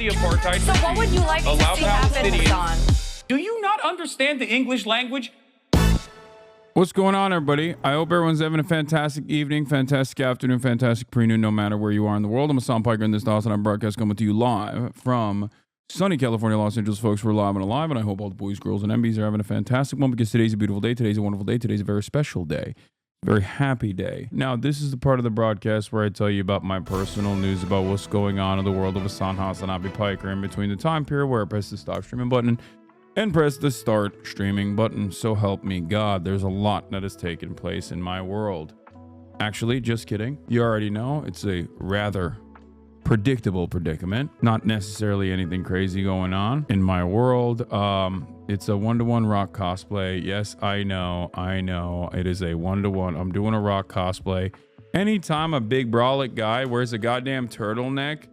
the apartheid So what would you like to allow see happen, Palestinians. Hassan? Do you not understand the English language? What's going on, everybody? I hope everyone's having a fantastic evening, fantastic afternoon, fantastic pre-noon, no matter where you are in the world. I'm Hassan Piker in this house, and I'm broadcast coming to you live from sunny California, Los Angeles, folks. We're live and alive, and I hope all the boys, girls, and MBs are having a fantastic one because today's a beautiful day. Today's a wonderful day. Today's a very special day. Very happy day. Now, this is the part of the broadcast where I tell you about my personal news about what's going on in the world of Hassan Piker in between the time period where I press the stop streaming button and press the start streaming button. So help me God, there's a lot that has taken place in my world. Actually, just kidding. You already know it's a rather predictable predicament. Not necessarily anything crazy going on in my world. It's a one-to-one rock cosplay. Yes, I know. It is a one-to-one. I'm doing a rock cosplay. Anytime a big brolic guy wears a goddamn turtleneck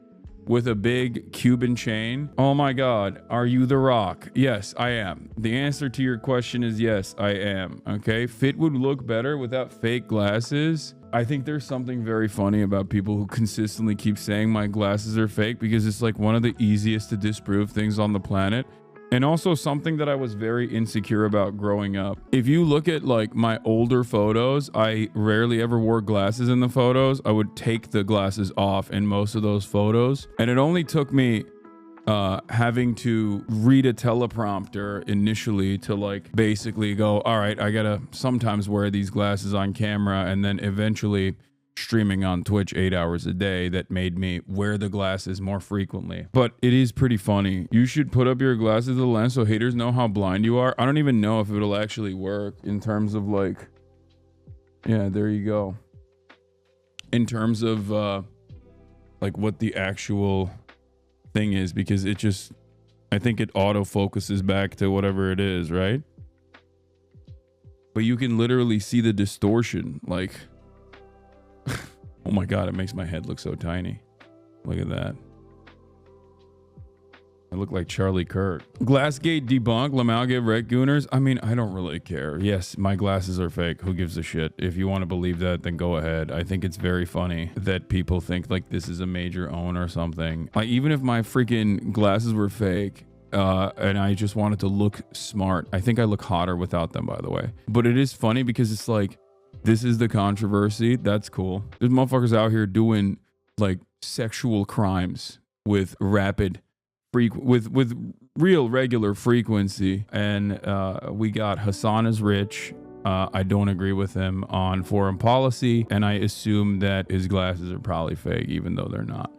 with a big Cuban chain, oh my God, are you the Rock? Yes, I am. The answer to your question is yes, I am. Okay, fit would look better without fake glasses. I think there's something very funny about people who consistently keep saying my glasses are fake because it's like one of the easiest to disprove things on the planet. And also something that I was very insecure about growing up. If you look at like my older photos, I rarely ever wore glasses in the photos. I would take the glasses off in most of those photos. And it only took me having to read a teleprompter initially to like basically go, all right, I gotta sometimes wear these glasses on camera, and then eventually streaming on Twitch 8 hours a day that made me wear the glasses more frequently. But it is pretty funny. You should put up your glasses to the lens so haters know how blind you are. I don't even know if it'll actually work in terms of like, yeah, there you go. In terms of like what the actual thing is, because it just, I think it auto focuses back to whatever it is, right? But you can literally see the distortion, like oh my God, it makes my head look so tiny. Look at that. I look like Charlie Kirk. GlassesGate DEBUNKED, Lamalgate Red Gooners. I mean, I don't really care. Yes, my glasses are fake. Who gives a shit? If you want to believe that, then go ahead. I think it's very funny that people think like this is a major own or something. Like even if my freaking glasses were fake, and I just wanted to look smart, I think I look hotter without them, by the way. But it is funny because it's like, this is the controversy. That's cool. There's motherfuckers out here doing like sexual crimes with rapid with real regular frequency, and we got Hassan is rich. I don't agree with him on foreign policy, and I assume that his glasses are probably fake, even though they're not.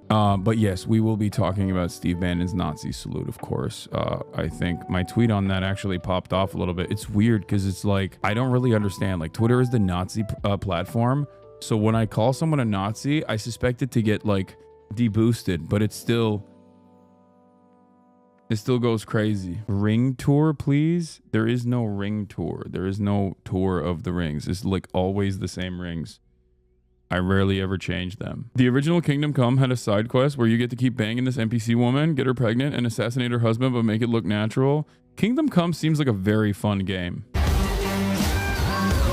But yes, we will be talking about Steve Bannon's Nazi salute, of course. I think my tweet on that actually popped off a little bit. It's weird because it's like, I don't really understand. Like, Twitter is the Nazi platform. So when I call someone a Nazi, I suspect it to get like deboosted, but it still goes crazy. Ring tour, please. There is no ring tour. There is no tour of the rings. It's like always the same rings. I rarely ever change them. The original Kingdom Come had a side quest where you get to keep banging this NPC woman, get her pregnant, and assassinate her husband, but make it look natural. Kingdom Come seems like a very fun game.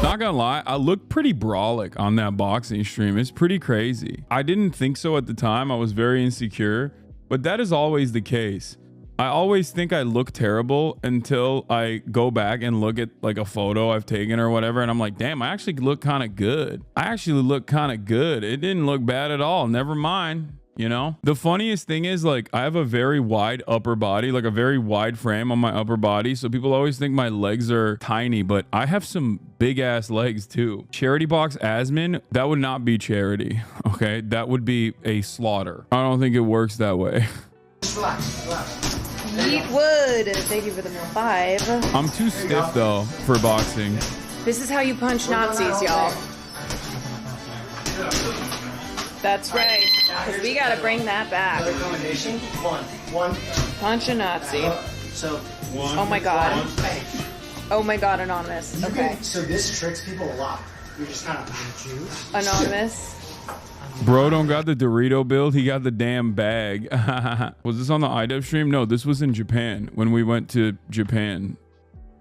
Not gonna lie, I look pretty brolic on that boxing stream. It's pretty crazy. I didn't think so at the time. I was very insecure, but that is always the case. I always think I look terrible until I go back and look at like a photo I've taken or whatever, and I'm like, damn, I actually look kind of good. It didn't look bad at all. Never mind. You know, the funniest thing is like I have a very wide upper body, like a very wide frame on my upper body. So people always think my legs are tiny, but I have some big ass legs too. Charity box Asmin, that would not be charity. Okay, that would be a slaughter. I don't think it works that way. Yeet wood. Thank you for the 5. I'm too stiff though for boxing. This is how you punch Nazis, y'all. That's right. Because we gotta bring that back. Recommendation: one. Punch a Nazi. So. Oh my God. Oh my God, anonymous. Okay. So this tricks people a lot. You're just kind of Jews. Anonymous. Bro don't got the Dorito build, he got the damn bag. Was this on the IDEV stream? No, this was in Japan when we went to Japan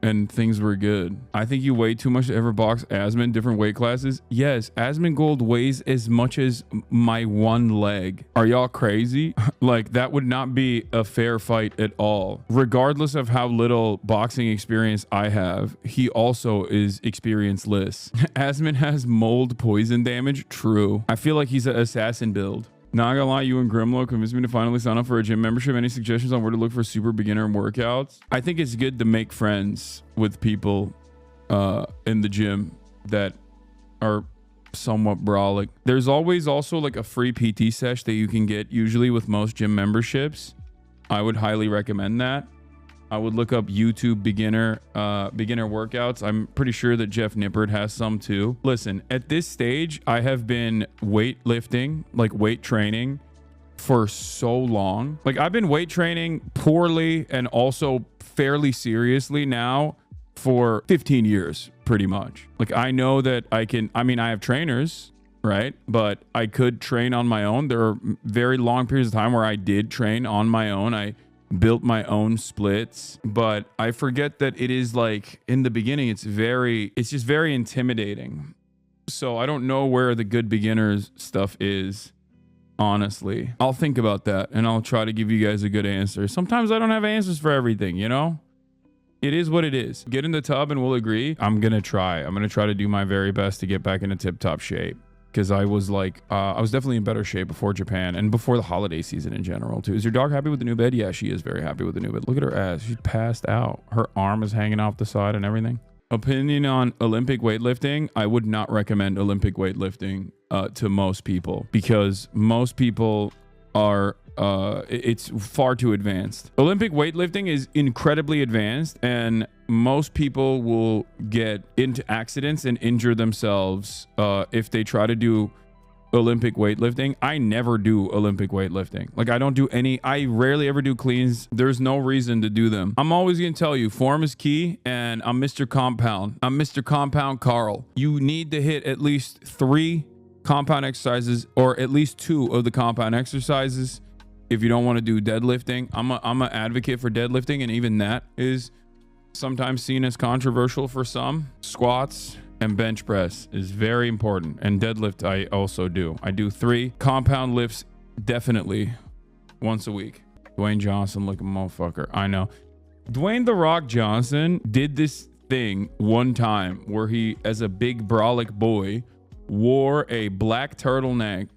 and things were good. I think you weigh too much to ever box Asmon, different weight classes. Yes, ASMONGOLD weighs as much as my one leg. Are y'all crazy? Like, that would not be a fair fight at all. Regardless of how little boxing experience I have, he also is experienceless. Asmon has mold poison damage. True. I feel like he's an assassin build. Not gonna lie, you and Grimlow convinced me to finally sign up for a gym membership. Any suggestions on where to look for super beginner workouts? I think it's good to make friends with people in the gym that are somewhat brolic. There's always also like a free PT sesh that you can get usually with most gym memberships. I would highly recommend that. I would look up YouTube beginner workouts. I'm pretty sure that Jeff Nippert has some too. Listen, at this stage, I have been weightlifting, like weight training, for so long. Like, I've been weight training poorly and also fairly seriously now for 15 years, pretty much. Like, I know that I have trainers, right? But I could train on my own. There are very long periods of time where I did train on my own. I built my own splits, but I forget that it is like in the beginning, it's just very intimidating. So I don't know where the good beginners stuff is, honestly. I'll think about that and I'll try to give you guys a good answer. Sometimes I don't have answers for everything, you know? It is what it is. Get in the tub and we'll agree. I'm going to try to do my very best to get back into tip-top shape. Because I was like, I was definitely in better shape before Japan and before the holiday season in general too. Is your dog happy with the new bed? Yeah, she is very happy with the new bed. Look at her ass. She's passed out. Her arm is hanging off the side and everything. Opinion on Olympic weightlifting. I would not recommend Olympic weightlifting to most people because most people are, it's far too advanced. Olympic weightlifting is incredibly advanced and most people will get into accidents and injure themselves if they try to do Olympic weightlifting. I never do Olympic weightlifting. Like, I rarely ever do cleans. There's no reason to do them. I'm always going to tell you, form is key, and I'm Mr. Compound. I'm Mr. Compound Carl. You need to hit at least 3 compound exercises or at least 2 of the compound exercises if you don't want to do deadlifting. I'm an advocate for deadlifting, and even that is sometimes seen as controversial for some. Squats and bench press is very important, and deadlift I also do. I do 3 compound lifts definitely once a week. Dwayne Johnson looking motherfucker. I know. Dwayne The Rock Johnson did this thing one time where he, as a big brolic boy, wore a black turtleneck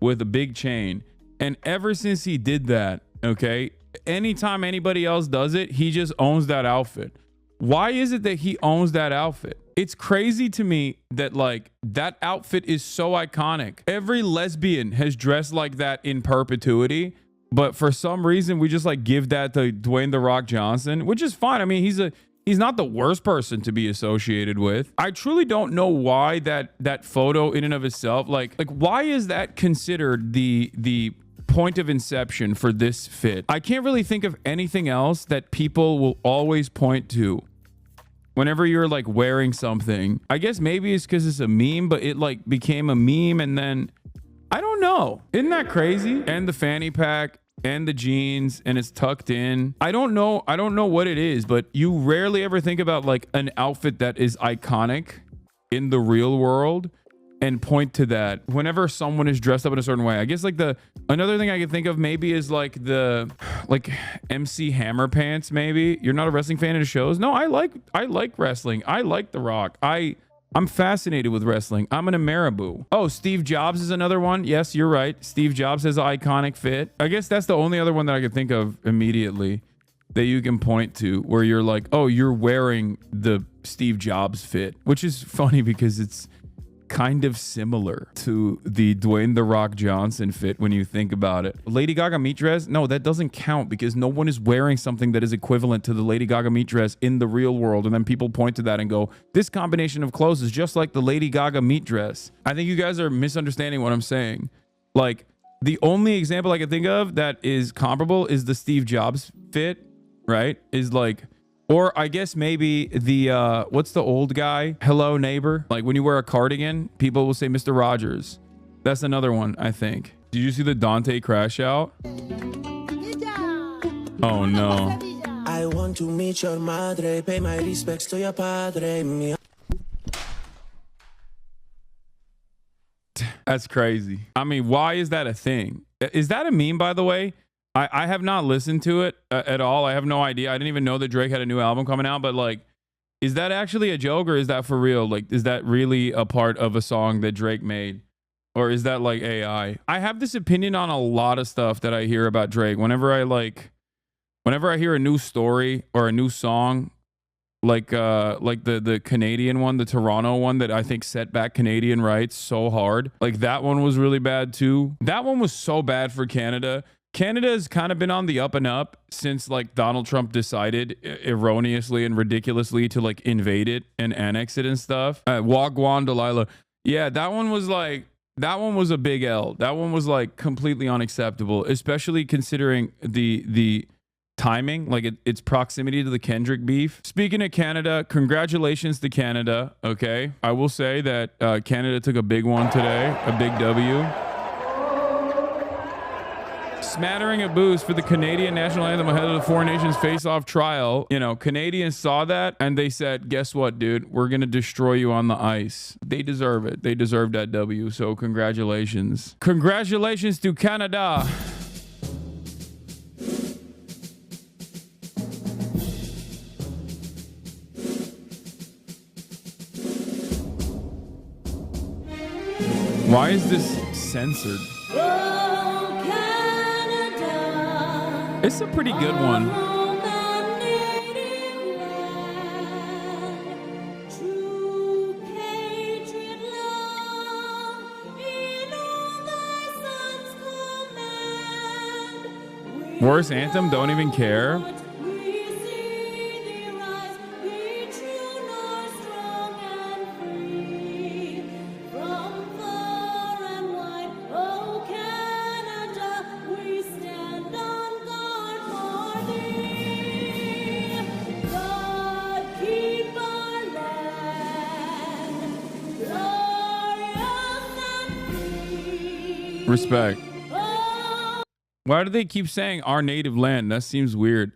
with a big chain, and ever since he did that, okay, anytime anybody else does it, he just owns that outfit. Why is it that he owns that outfit? It's crazy to me that like that outfit is so iconic. Every lesbian has dressed like that in perpetuity, but for some reason we just like give that to Dwayne The Rock Johnson, which is fine. I mean, he's not the worst person to be associated with. I truly don't know why that photo in and of itself, like why is that considered the point of inception for this fit? I can't really think of anything else that people will always point to whenever you're like wearing something. I guess maybe it's because it's a meme, but it like became a meme and then I don't know. Isn't that crazy? And the fanny pack and the jeans and it's tucked in. I don't know what it is, but you rarely ever think about like an outfit that is iconic in the real world and point to that whenever someone is dressed up in a certain way. I guess like another thing I can think of maybe is like MC Hammer pants. Maybe you're not a wrestling fan of the shows. No, I like wrestling. I like The Rock. I'm fascinated with wrestling. I'm an Ameriboo. Oh, Steve Jobs is another one. Yes, you're right. Steve Jobs has an iconic fit. I guess that's the only other one that I can think of immediately that you can point to where you're like, oh, you're wearing the Steve Jobs fit, which is funny because it's kind of similar to the Dwayne The Rock Johnson fit when you think about it. Lady Gaga meat dress? No, that doesn't count because no one is wearing something that is equivalent to the Lady Gaga meat dress in the real world. And then people point to that and go, this combination of clothes is just like the Lady Gaga meat dress. I think you guys are misunderstanding what I'm saying. Like, the only example I can think of that is comparable is the Steve Jobs fit, right? Is like, or I guess maybe the, what's the old guy? Hello Neighbor. Like when you wear a cardigan, people will say Mr. Rogers. That's another one, I think. Did you see the Dante crash out? Oh no. I want to meet your madre, pay my respects to your padre. That's crazy. I mean, why is that a thing? Is that a meme, by the way? I have not listened to it at all. I have no idea. I didn't even know that Drake had a new album coming out, but like, is that actually a joke or is that for real? Like, is that really a part of a song that Drake made? Or is that like AI? I have this opinion on a lot of stuff that I hear about Drake. Whenever I hear a new story or a new song, like the Canadian one, the Toronto one that I think set back Canadian rights so hard. Like that one was really bad too. That one was so bad for Canada. Canada has kind of been on the up and up since like Donald Trump decided erroneously and ridiculously to like invade it and annex it and stuff. Wagwan Delilah. Yeah, that one was a big L. That one was like completely unacceptable, especially considering the timing, like its proximity to the Kendrick beef. Speaking of Canada, congratulations to Canada. Okay, I will say that Canada took a big one today, a big W. Smattering of booze for the Canadian national anthem ahead of the Four Nations face-off trial. You know, Canadians saw that and they said, guess what, dude? We're going to destroy you on the ice. They deserve it. They deserve that W. So congratulations. Congratulations to Canada. Why is this censored? It's a pretty good one. Worst anthem, don't even care. Respect. Why do they keep saying our native land? That seems weird.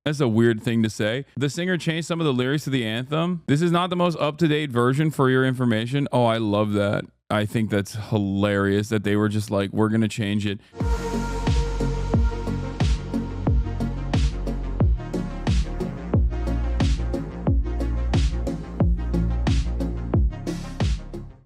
That's a weird thing to say. The singer changed some of the lyrics to the anthem. This is not the most up-to-date version for your information. Oh, I love that. I think that's hilarious that they were just like, we're going to change it.